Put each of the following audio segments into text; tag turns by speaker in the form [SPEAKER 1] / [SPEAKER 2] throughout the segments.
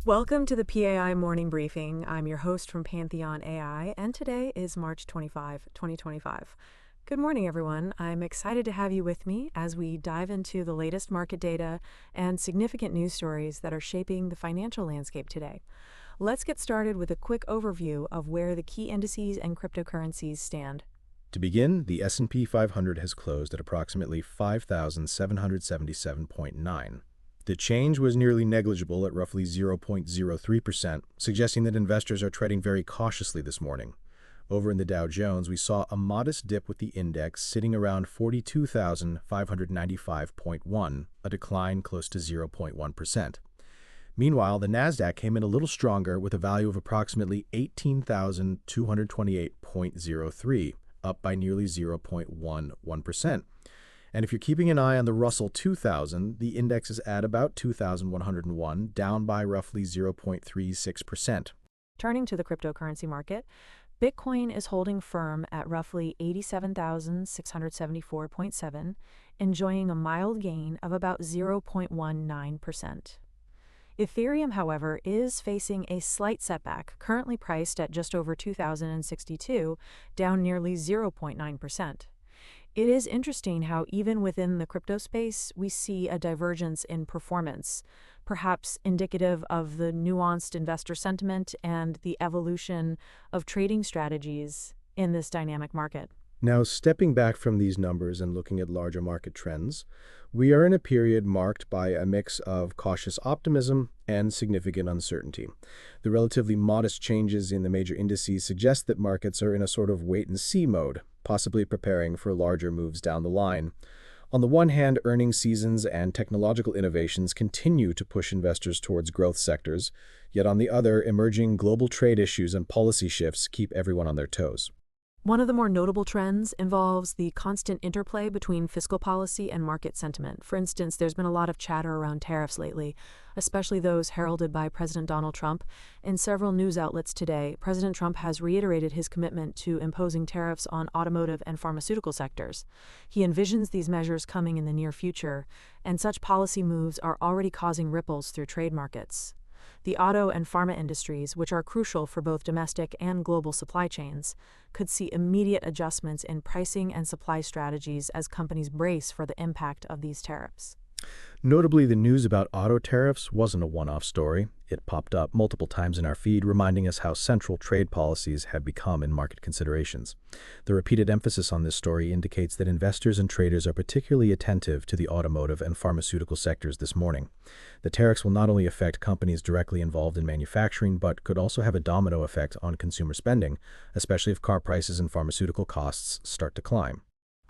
[SPEAKER 1] Welcome to the PAI Morning Briefing. I'm your host from Pantheon AI, and today is March 25, 2025. Good morning, everyone. I'm excited to have you with me as we dive into the latest market data and significant news stories that are shaping the financial landscape today. Let's get started with a quick overview of where the key indices and cryptocurrencies stand.
[SPEAKER 2] To begin, the S&P 500 has closed at approximately 5,777.9. The change was nearly negligible at roughly 0.03%, suggesting that investors are treading very cautiously this morning. Over in the Dow Jones, we saw a modest dip with the index sitting around 42,595.1, a decline close to 0.1%. Meanwhile, the Nasdaq came in a little stronger with a value of approximately 18,228.03, up by nearly 0.11%. And if you're keeping an eye on the Russell 2000, the index is at about 2,101, down by roughly 0.36%.
[SPEAKER 1] Turning to the cryptocurrency market, Bitcoin is holding firm at roughly 87,674.7, enjoying a mild gain of about 0.19%. Ethereum, however, is facing a slight setback, currently priced at just over 2,062, down nearly 0.9%. It is interesting how even within the crypto space, we see a divergence in performance, perhaps indicative of the nuanced investor sentiment and the evolution of trading strategies in this dynamic market.
[SPEAKER 2] Now, stepping back from these numbers and looking at larger market trends, we are in a period marked by a mix of cautious optimism and significant uncertainty. The relatively modest changes in the major indices suggest that markets are in a sort of wait-and-see mode, possibly preparing for larger moves down the line. On the one hand, earnings seasons and technological innovations continue to push investors towards growth sectors, yet on the other, emerging global trade issues and policy shifts keep everyone on their toes.
[SPEAKER 1] One of the more notable trends involves the constant interplay between fiscal policy and market sentiment. For instance, there's been a lot of chatter around tariffs lately, especially those heralded by President Donald Trump. In several news outlets today, President Trump has reiterated his commitment to imposing tariffs on automotive and pharmaceutical sectors. He envisions these measures coming in the near future, and such policy moves are already causing ripples through trade markets. The auto and pharma industries, which are crucial for both domestic and global supply chains, could see immediate adjustments in pricing and supply strategies as companies brace for the impact of these tariffs.
[SPEAKER 2] Notably, the news about auto tariffs wasn't a one-off story. It popped up multiple times in our feed, reminding us how central trade policies have become in market considerations. The repeated emphasis on this story indicates that investors and traders are particularly attentive to the automotive and pharmaceutical sectors this morning. The tariffs will not only affect companies directly involved in manufacturing, but could also have a domino effect on consumer spending, especially if car prices and pharmaceutical costs start to climb.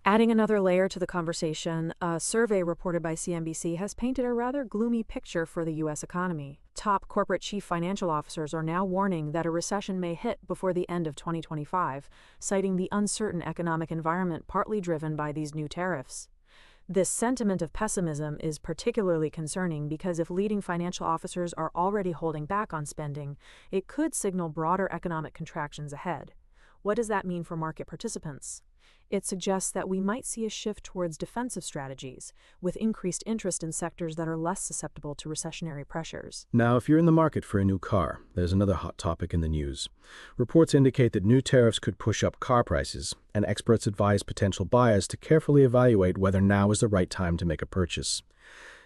[SPEAKER 1] Adding another layer to the conversation, a survey reported by CNBC has painted a rather gloomy picture for the U.S. economy. Top corporate chief financial officers are now warning that a recession may hit before the end of 2025, citing the uncertain economic environment partly driven by these new tariffs. This sentiment of pessimism is particularly concerning because if leading financial officers are already holding back on spending, it could signal broader economic contractions ahead. What does that mean for market participants? It suggests that we might see a shift towards defensive strategies, with increased interest in sectors that are less susceptible to recessionary pressures.
[SPEAKER 2] Now, if you're in the market for a new car, there's another hot topic in the news. Reports indicate that new tariffs could push up car prices, and experts advise potential buyers to carefully evaluate whether now is the right time to make a purchase.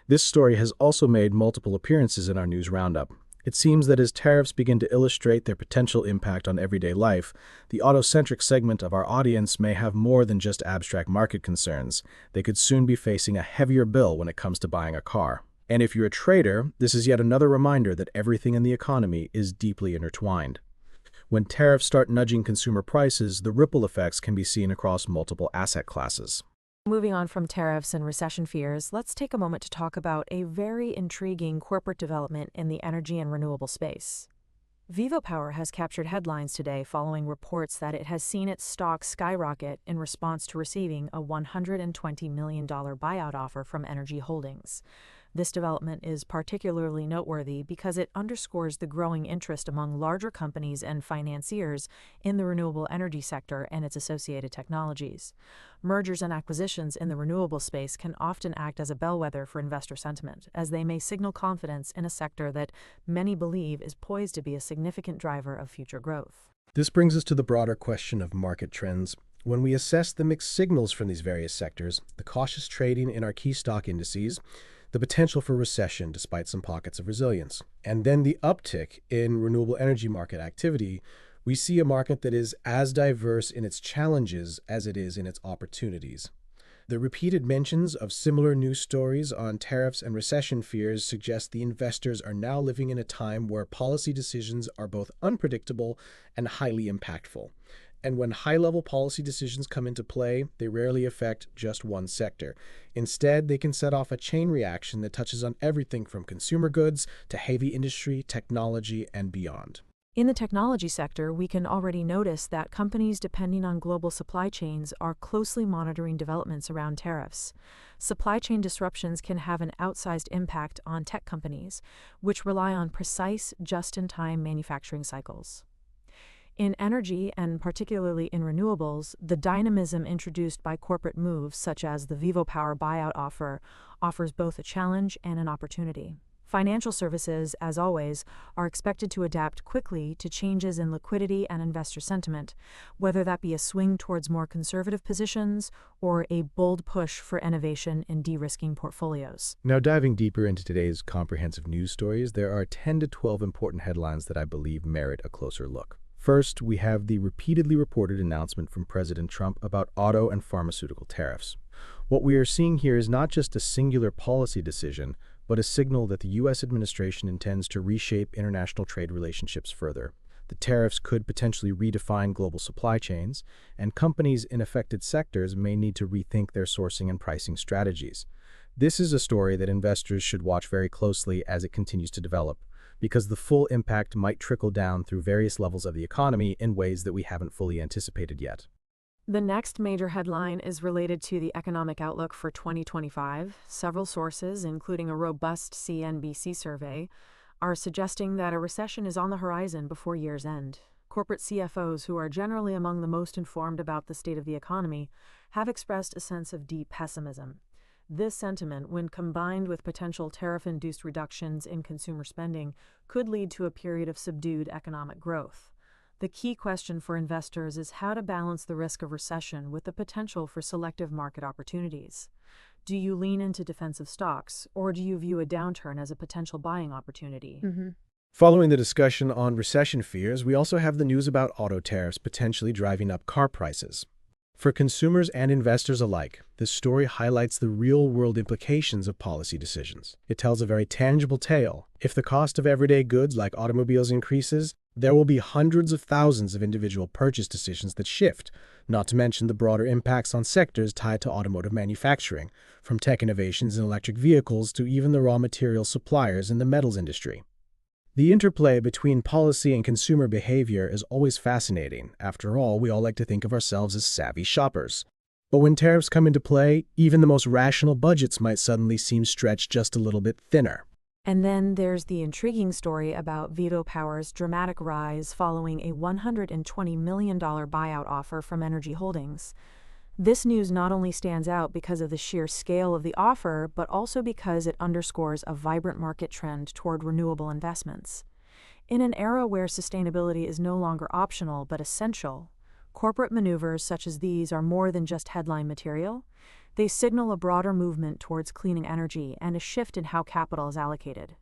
[SPEAKER 2] This story has also made multiple appearances in our news roundup. It seems that as tariffs begin to illustrate their potential impact on everyday life, the auto-centric segment of our audience may have more than just abstract market concerns. They could soon be facing a heavier bill when it comes to buying a car. And if you're a trader, this is yet another reminder that everything in the economy is deeply intertwined. When tariffs start nudging consumer prices, the ripple effects can be seen across multiple asset classes.
[SPEAKER 1] Moving on from tariffs and recession fears, let's take a moment to talk about a very intriguing corporate development in the energy and renewable space. Vivo Power has captured headlines today following reports that it has seen its stock skyrocket in response to receiving a $120 million buyout offer from Energy Holdings. This development is particularly noteworthy because it underscores the growing interest among larger companies and financiers in the renewable energy sector and its associated technologies. Mergers and acquisitions in the renewable space can often act as a bellwether for investor sentiment, as they may signal confidence in a sector that many believe is poised to be a significant driver of future growth.
[SPEAKER 2] This brings us to the broader question of market trends. When we assess the mixed signals from these various sectors, the cautious trading in our key stock indices, the potential for recession despite some pockets of resilience, and then the uptick in renewable energy market activity, we see a market that is as diverse in its challenges as it is in its opportunities. The repeated mentions of similar news stories on tariffs and recession fears suggest the investors are now living in a time where policy decisions are both unpredictable and highly impactful. And when high-level policy decisions come into play, they rarely affect just one sector. Instead, they can set off a chain reaction that touches on everything from consumer goods to heavy industry, technology, and beyond.
[SPEAKER 1] In the technology sector, we can already notice that companies depending on global supply chains are closely monitoring developments around tariffs. Supply chain disruptions can have an outsized impact on tech companies, which rely on precise, just-in-time manufacturing cycles. In energy, and particularly in renewables, the dynamism introduced by corporate moves such as the VivoPower buyout offer offers both a challenge and an opportunity. Financial services, as always, are expected to adapt quickly to changes in liquidity and investor sentiment, whether that be a swing towards more conservative positions or a bold push for innovation in de-risking portfolios.
[SPEAKER 2] Now, diving deeper into today's comprehensive news stories, there are 10 to 12 important headlines that I believe merit a closer look. First, we have the repeatedly reported announcement from President Trump about auto and pharmaceutical tariffs. What we are seeing here is not just a singular policy decision, but a signal that the U.S. administration intends to reshape international trade relationships further. The tariffs could potentially redefine global supply chains, and companies in affected sectors may need to rethink their sourcing and pricing strategies. This is a story that investors should watch very closely as it continues to develop, because the full impact might trickle down through various levels of the economy in ways that we haven't fully anticipated yet.
[SPEAKER 1] The next major headline is related to the economic outlook for 2025. Several sources, including a robust CNBC survey, are suggesting that a recession is on the horizon before year's end. Corporate CFOs, who are generally among the most informed about the state of the economy, have expressed a sense of deep pessimism. This sentiment, when combined with potential tariff-induced reductions in consumer spending, could lead to a period of subdued economic growth. The key question for investors is how to balance the risk of recession with the potential for selective market opportunities. Do you lean into defensive stocks, or do you view a downturn as a potential buying opportunity?
[SPEAKER 2] Following the discussion on recession fears, we also have the news about auto tariffs potentially driving up car prices. For consumers and investors alike, this story highlights the real-world implications of policy decisions. It tells a very tangible tale. If the cost of everyday goods like automobiles increases, there will be hundreds of thousands of individual purchase decisions that shift, not to mention the broader impacts on sectors tied to automotive manufacturing, from tech innovations in electric vehicles to even the raw material suppliers in the metals industry. The interplay between policy and consumer behavior is always fascinating. After all, we all like to think of ourselves as savvy shoppers. But when tariffs come into play, even the most rational budgets might suddenly seem stretched just a little bit thinner.
[SPEAKER 1] And then there's the intriguing story about VivoPower's dramatic rise following a $120 million buyout offer from Energy Holdings. This news not only stands out because of the sheer scale of the offer, but also because it underscores a vibrant market trend toward renewable investments. In an era where sustainability is no longer optional but essential, corporate maneuvers such as these are more than just headline material. They signal a broader movement towards cleaning energy and a shift in how capital is allocated.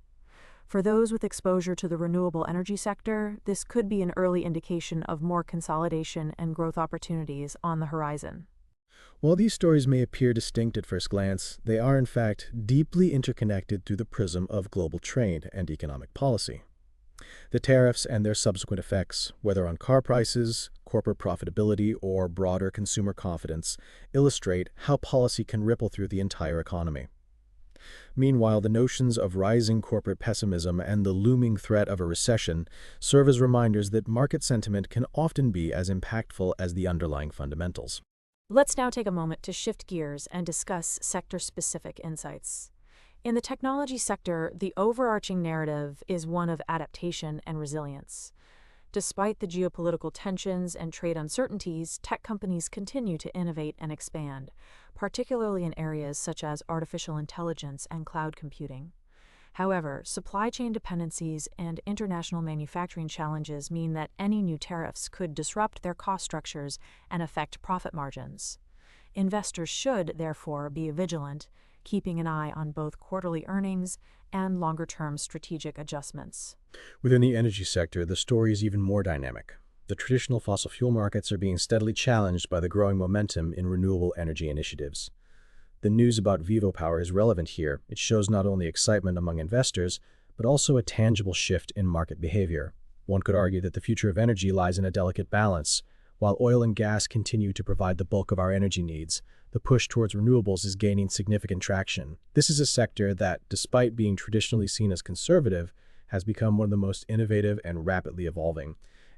[SPEAKER 1] For those with exposure to the renewable energy sector, this could be an early indication of more consolidation and growth opportunities on the horizon.
[SPEAKER 2] While these stories may appear distinct at first glance, they are in fact deeply interconnected through the prism of global trade and economic policy. The tariffs and their subsequent effects, whether on car prices, corporate profitability, or broader consumer confidence, illustrate how policy can ripple through the entire economy. Meanwhile, the notions of rising corporate pessimism and the looming threat of a recession serve as reminders that market sentiment can often be as impactful as the underlying fundamentals.
[SPEAKER 1] Let's now take a moment to shift gears and discuss sector-specific insights. In the technology sector, the overarching narrative is one of adaptation and resilience. Despite the geopolitical tensions and trade uncertainties, tech companies continue to innovate and expand, particularly in areas such as artificial intelligence and cloud computing. However, supply chain dependencies and international manufacturing challenges mean that any new tariffs could disrupt their cost structures and affect profit margins. Investors should, therefore, be vigilant, keeping an eye on both quarterly earnings and longer-term strategic adjustments.
[SPEAKER 2] Within the energy sector, the story is even more dynamic. The traditional fossil fuel markets are being steadily challenged by the growing momentum in renewable energy initiatives. The news about Vivo Power is relevant here. It shows not only excitement among investors, but also a tangible shift in market behavior. One could argue that the future of energy lies in a delicate balance. While oil and gas continue to provide the bulk of our energy needs, the push towards renewables is gaining significant traction. This is a sector that, despite being traditionally seen as conservative, has become one of the most innovative and rapidly evolving.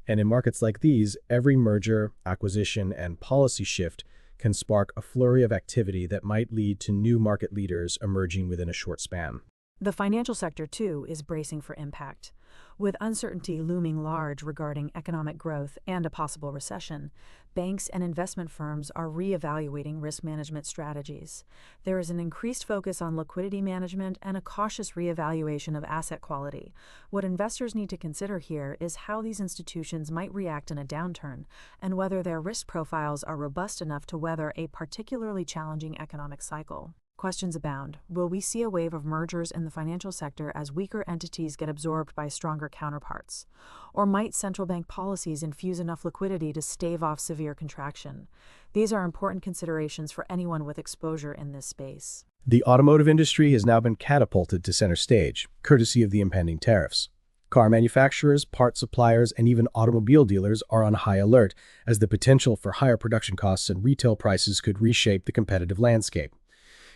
[SPEAKER 2] And in markets like these, every merger, acquisition, and policy shift can spark a flurry of activity that might lead to new market leaders emerging within a short span.
[SPEAKER 1] The financial sector, too, is bracing for impact. With uncertainty looming large regarding economic growth and a possible recession, banks and investment firms are reevaluating risk management strategies. There is an increased focus on liquidity management and a cautious reevaluation of asset quality. What investors need to consider here is how these institutions might react in a downturn and whether their risk profiles are robust enough to weather a particularly challenging economic cycle. Questions abound. Will we see a wave of mergers in the financial sector as weaker entities get absorbed by stronger counterparts? Or might central bank policies infuse enough liquidity to stave off severe contraction? These are important considerations for anyone with exposure in this space.
[SPEAKER 2] The automotive industry has now been catapulted to center stage, courtesy of the impending tariffs. Car manufacturers, part suppliers, and even automobile dealers are on high alert, as the potential for higher production costs and retail prices could reshape the competitive landscape.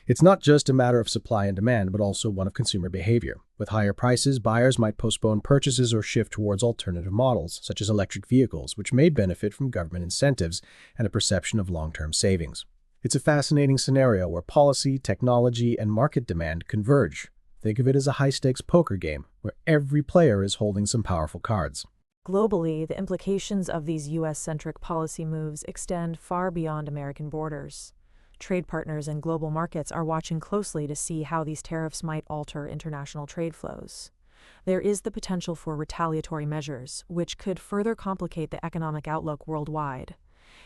[SPEAKER 2] It's not just a matter of supply and demand, but also one of consumer behavior. With higher prices, buyers might postpone purchases or shift towards alternative models, such as electric vehicles, which may benefit from government incentives and a perception of long-term savings. It's a fascinating scenario where policy, technology, and market demand converge. Think of it as a high-stakes poker game, where every player is holding some powerful cards.
[SPEAKER 1] Globally, the implications of these U.S.-centric policy moves extend far beyond American borders. Trade partners in global markets are watching closely to see how these tariffs might alter international trade flows. There is the potential for retaliatory measures, which could further complicate the economic outlook worldwide.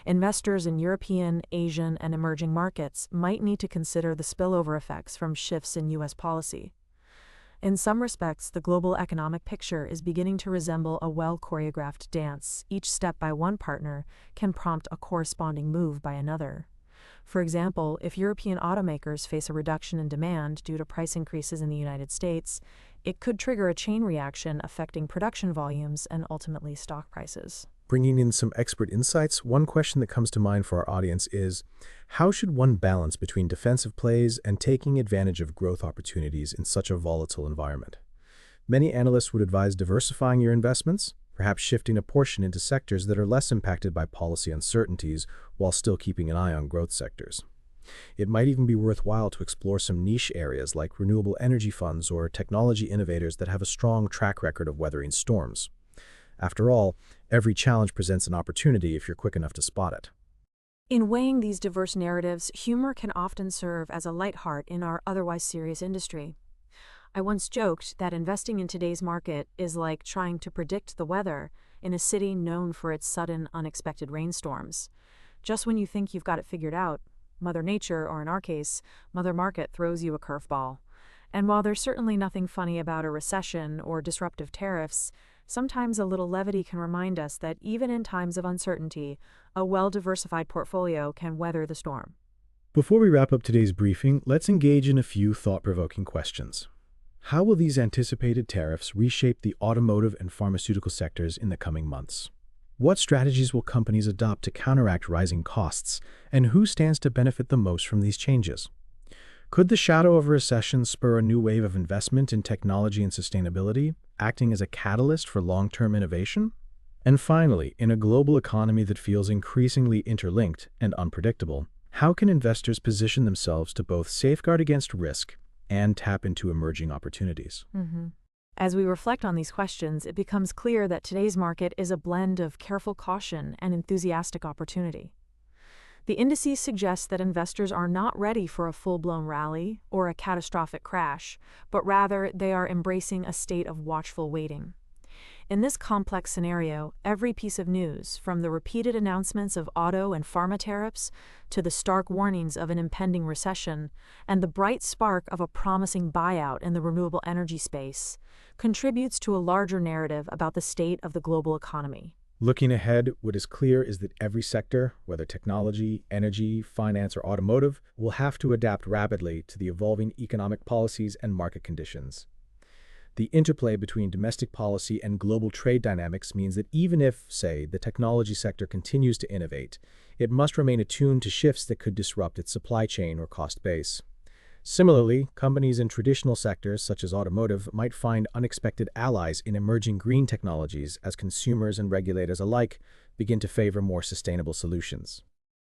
[SPEAKER 1] Investors in European, Asian, and emerging markets might need to consider the spillover effects from shifts in U.S. policy. In some respects, the global economic picture is beginning to resemble a well-choreographed dance. Each step by one partner can prompt a corresponding move by another. For example, if European automakers face a reduction in demand due to price increases in the United States, it could trigger a chain reaction affecting production volumes and ultimately stock prices.
[SPEAKER 2] Bringing in some expert insights, one question that comes to mind for our audience is, how should one balance between defensive plays and taking advantage of growth opportunities in such a volatile environment? Many analysts would advise diversifying your investments, perhaps shifting a portion into sectors that are less impacted by policy uncertainties while still keeping an eye on growth sectors. It might even be worthwhile to explore some niche areas like renewable energy funds or technology innovators that have a strong track record of weathering storms. After all, every challenge presents an opportunity if you're quick enough to spot it.
[SPEAKER 1] In weighing these diverse narratives, humor can often serve as a lightheart in our otherwise serious industry. I once joked that investing in today's market is like trying to predict the weather in a city known for its sudden, unexpected rainstorms. Just when you think you've got it figured out, Mother Nature, or in our case, Mother Market, throws you a curveball. And while there's certainly nothing funny about a recession or disruptive tariffs, sometimes a little levity can remind us that even in times of uncertainty, a well-diversified portfolio can weather the storm.
[SPEAKER 2] Before we wrap up today's briefing, let's engage in a few thought-provoking questions. How will these anticipated tariffs reshape the automotive and pharmaceutical sectors in the coming months? What strategies will companies adopt to counteract rising costs, and who stands to benefit the most from these changes? Could the shadow of a recession spur a new wave of investment in technology and sustainability, acting as a catalyst for long-term innovation? And finally, in a global economy that feels increasingly interlinked and unpredictable, how can investors position themselves to both safeguard against risk and tap into emerging opportunities?
[SPEAKER 1] As we reflect on these questions, it becomes clear that today's market is a blend of careful caution and enthusiastic opportunity. The indices suggest that investors are not ready for a full-blown rally or a catastrophic crash, but rather they are embracing a state of watchful waiting. In this complex scenario, every piece of news, from the repeated announcements of auto and pharma tariffs to the stark warnings of an impending recession and the bright spark of a promising buyout in the renewable energy space, contributes to a larger narrative about the state of the global economy.
[SPEAKER 2] Looking ahead, what is clear is that every sector, whether technology, energy, finance, or automotive, will have to adapt rapidly to the evolving economic policies and market conditions. The interplay between domestic policy and global trade dynamics means that even if, say, the technology sector continues to innovate, it must remain attuned to shifts that could disrupt its supply chain or cost base. Similarly, companies in traditional sectors such as automotive might find unexpected allies in emerging green technologies as consumers and regulators alike begin to favor more sustainable solutions.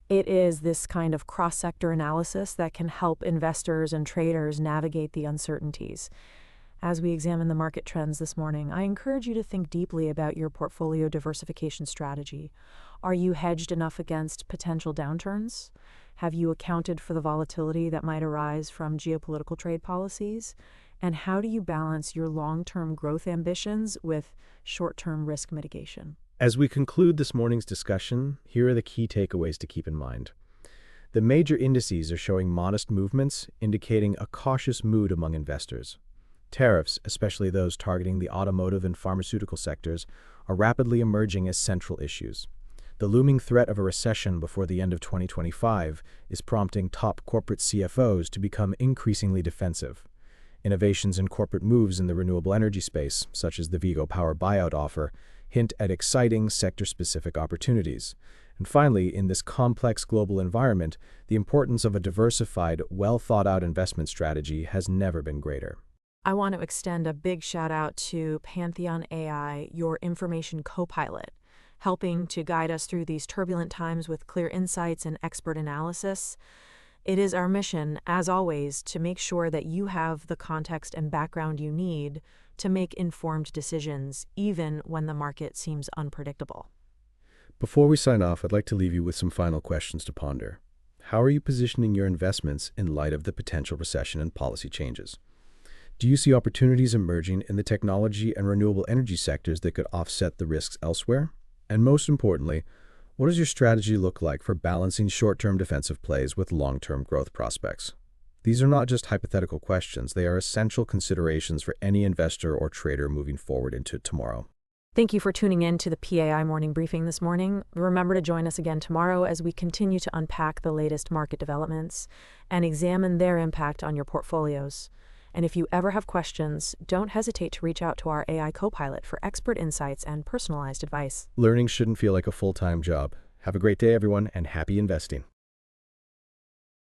[SPEAKER 1] It is this kind of cross-sector analysis that can help investors and traders navigate the uncertainties. As we examine the market trends this morning, I encourage you to think deeply about your portfolio diversification strategy. Are you hedged enough against potential downturns? Have you accounted for the volatility that might arise from geopolitical trade policies? And how do you balance your long-term growth ambitions with short-term risk mitigation?
[SPEAKER 2] As we conclude this morning's discussion, here are the key takeaways to keep in mind. The major indices are showing modest movements, indicating a cautious mood among investors. Tariffs, especially those targeting the automotive and pharmaceutical sectors, are rapidly emerging as central issues. The looming threat of a recession before the end of 2025 is prompting top corporate CFOs to become increasingly defensive. Innovations and corporate moves in the renewable energy space, such as the Vigo Power buyout offer, hint at exciting sector-specific opportunities. And finally, in this complex global environment, the importance of a diversified, well-thought-out investment strategy has never been greater.
[SPEAKER 1] I want to extend a big shout out to Pantheon AI, your information co-pilot, helping to guide us through these turbulent times with clear insights and expert analysis. It is our mission, as always, to make sure that you have the context and background you need to make informed decisions, even when the market seems unpredictable.
[SPEAKER 2] Before we sign off, I'd like to leave you with some final questions to ponder. How are you positioning your investments in light of the potential recession and policy changes? Do you see opportunities emerging in the technology and renewable energy sectors that could offset the risks elsewhere? And most importantly, what does your strategy look like for balancing short-term defensive plays with long-term growth prospects? These are not just hypothetical questions, they are essential considerations for any investor or trader moving forward into tomorrow.
[SPEAKER 1] Thank you for tuning in to the PAI Morning Briefing this morning. Remember to join us again tomorrow as we continue to unpack the latest market developments and examine their impact on your portfolios. And if you ever have questions, don't hesitate to reach out to our AI co-pilot for expert insights and personalized advice.
[SPEAKER 2] Learning shouldn't feel like a full-time job. Have a great day, everyone, and happy investing.